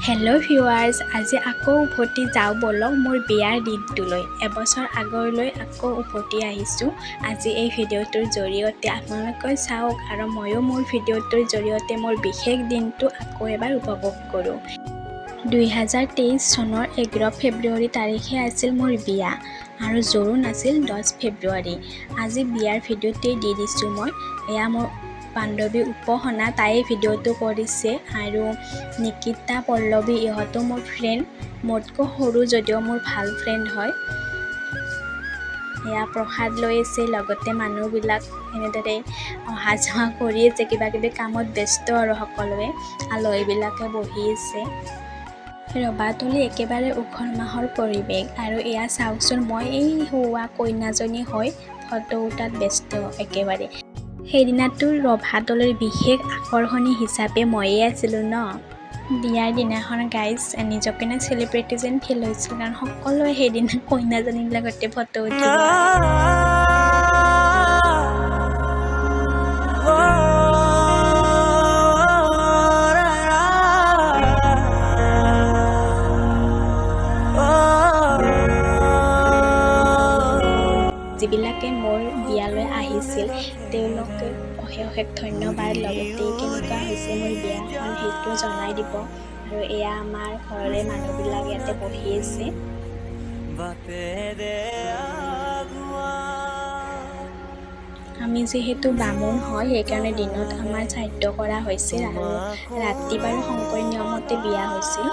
Hello' viewers, আজি আকৌ উভতি যাওঁ বলক মোৰ বিয়াৰ দিনটোলৈ। এবছৰ আগলৈ আকৌ উভতি আহিছোঁ। আজি এই ভিডিঅ'টোৰ জৰিয়তে আপোনালোকে চাওক আৰু ময়ো মোৰ ভিডিঅ'টোৰ জৰিয়তে মোৰ বিশেষ দিনটো আকৌ এবাৰ উপভোগ কৰোঁ। 2023 চনৰ 11 ফেব্ৰুৱাৰী তাৰিখে আছিল মোৰ বিয়া আৰু জোৰোণ আছিল 10 ফেব্ৰুৱাৰী। আজি বিয়াৰ ভিডিঅ'টোৱেই দি দিছোঁ মই। এয়া মোৰ বান্ধৱী উপাসনা, তাই ভিডিঅ'টো কৰিছে আৰু নিকিতা, পল্লৱী ইহঁতো মোৰ ফ্ৰেণ্ড, মোতকৈ সৰু যদিও মোৰ ভাল ফ্ৰেণ্ড হয়। এয়া প্ৰসাদ লৈ আছে, লগতে মানুহবিলাক এনেদৰে অহা যোৱা কৰি আছে, কিবা কিবি কামত ব্যস্ত আৰু সকলোৱে। আলহীবিলাকে বহি আছে। ৰবাতলি একেবাৰে উখল মাখল পৰিৱেশ আৰু এয়া চাওকচোন, মই এই হোৱা কইনাজনী হৈ ফটো উঠাত ব্যস্ত একেবাৰে। সেইদিনাটোৰ ৰভাতলিৰ বিশেষ আকৰ্ষণী হিচাপে ময়ে আছিলোঁ ন। বিয়াৰ দিনাখন গাইজ নিজকে চেলিব্ৰিটি যেন ফিল হৈছিল, কাৰণ সকলোৱে সেইদিনা কইনাজনীৰ লগতে ফটো উঠিব। যিবিলাকে মোৰ বিয়ালৈ আহিছিল তেওঁলোকে অশেষ ধন্যবাদ। লগতে কেনেকুৱা হৈছে মোৰ বিয়াখন সেইটো জনাই দিব। আৰু এয়া আমাৰ ঘৰৰে মানুহবিলাক ইয়াতে বহি আছে। আমি যিহেতু বামুণ হয়, সেইকাৰণে দিনত আমাৰ শ্ৰাদ্ধ কৰা হৈছিল আৰু ৰাতি বাৰু শংকৰী নিয়মতে বিয়া হৈছিল।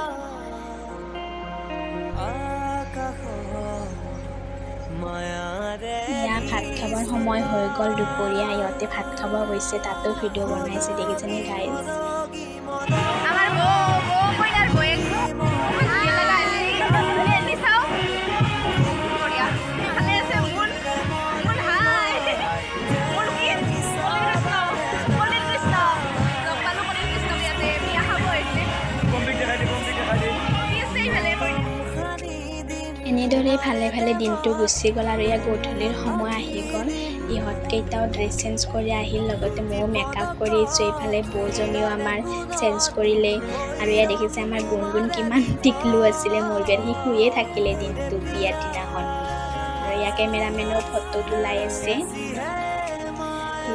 এয়া ভাত খাবৰ সময় হৈ গ'ল দুপৰীয়া, ইহঁতে ভাত খাব গৈছে, তাতো ভিডিঅ' বনাইছে, দেখিছেনে গাইজ? এনেদৰে ভালে ভালে দিনটো গুচি গ'ল আৰু ইয়াৰ গধূলিৰ সময় আহি গ'ল। ইহঁতকেইটাও ড্ৰেছ চেঞ্জ কৰি আহিল, লগতে ময়ো মেকআপ কৰি আছোঁ। এইফালে বৌজনীও আমাৰ চেঞ্জ কৰিলে আৰু ইয়াত দেখিছে আমাৰ গুণগুণ কিমান টিকলু আছিলে মোৰ বিয়াত, সি শুয়ে থাকিলে দিনটো বিয়াৰ দিনাখন। আৰু ইয়াৰ কেমেৰামেনেও ফটো তোলাই আছে।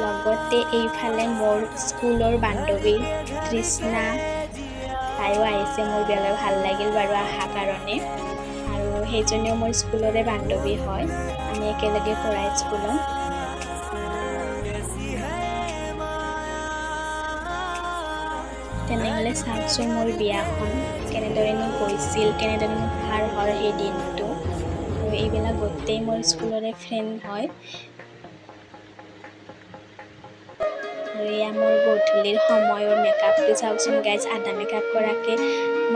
লগতে এইফালে মোৰ স্কুলৰ বান্ধৱী তৃষ্ণা, তাইও আহিছে মোৰ বিয়ালৈ, ভাল লাগিল বাৰু অহাৰ কাৰণে। আৰু সেইজনীও মোৰ স্কুলৰে বান্ধৱী হয়, আমি একেলগে পঢ়া স্কুলত। তেনেহ'লে চাওকচোন মোৰ বিয়াখন কেনেদৰেনো গৈছিল, কেনেদৰেনো পাৰ হ'ল সেই দিনটো। আৰু এইবিলাক গোটেই মোৰ স্কুলৰে ফ্ৰেণ্ড হয়। আৰু এয়া মোৰ গধূলিৰ সময়ৰ মেকআপটো চাওকচোন গাইজ, আধা মেকআপ কৰাকৈ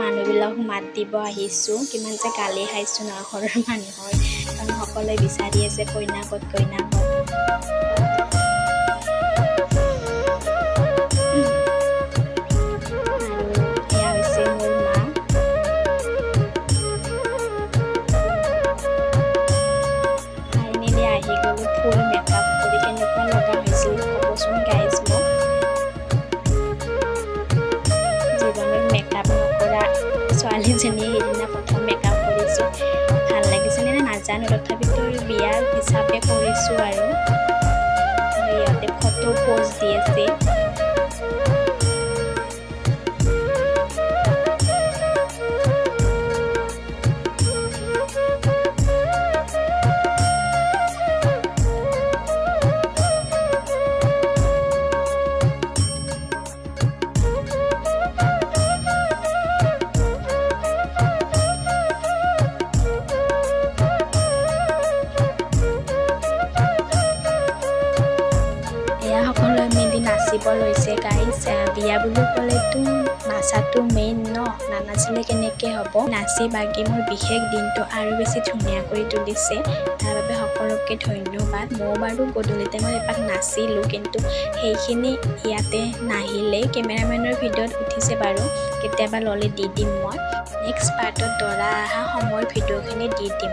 মানুহবিলাক মাত দিব আহিছোঁ। কিমান যে গালি খাইছোঁ ন ঘৰৰ মানুহৰ, কাৰণ সকলোৱে বিচাৰি আছে কইনা ক'ত, কইনা ক'ত। ফুল মেকআপ কৰি কেনেকুৱা লগা হৈছিল ক'বচোন গাইজ মোক। জীৱনত মেকআপ নকৰা ছোৱালীজনীয়ে সেইদিনা প্ৰথম মেকআপ কৰিছোঁ। ভাল লাগিছেনে নাজানো, তথাপিতো বিয়া হিচাপে কৰিছোঁ আৰু ইয়াতে ফটো প'জ দি আছে। সকলোৱে মিলি নাচিব লৈছে গাইজ। বিয়া বুলি ক'লেতো নাচাটো মেইন ন, নানাচিলে কেনেকৈ হ'ব। নাচি বাগি মোৰ বিশেষ দিনটো আৰু বেছি ধুনীয়া কৰি তুলিছে, তাৰ বাবে সকলোকে ধন্যবাদ। মই বাৰু গধূলি টাইমত এপাক নাচিলোঁ, কিন্তু সেইখিনি ইয়াতে নাহিলে। কেমেৰামেনৰ ভিডিঅ'ত উঠিছে বাৰু, কেতিয়াবা ল'লে দি দিম মই। নেক্সট পাৰ্টত দৰা অহা সময়ৰ ভিডিঅ'খিনি দি দিম।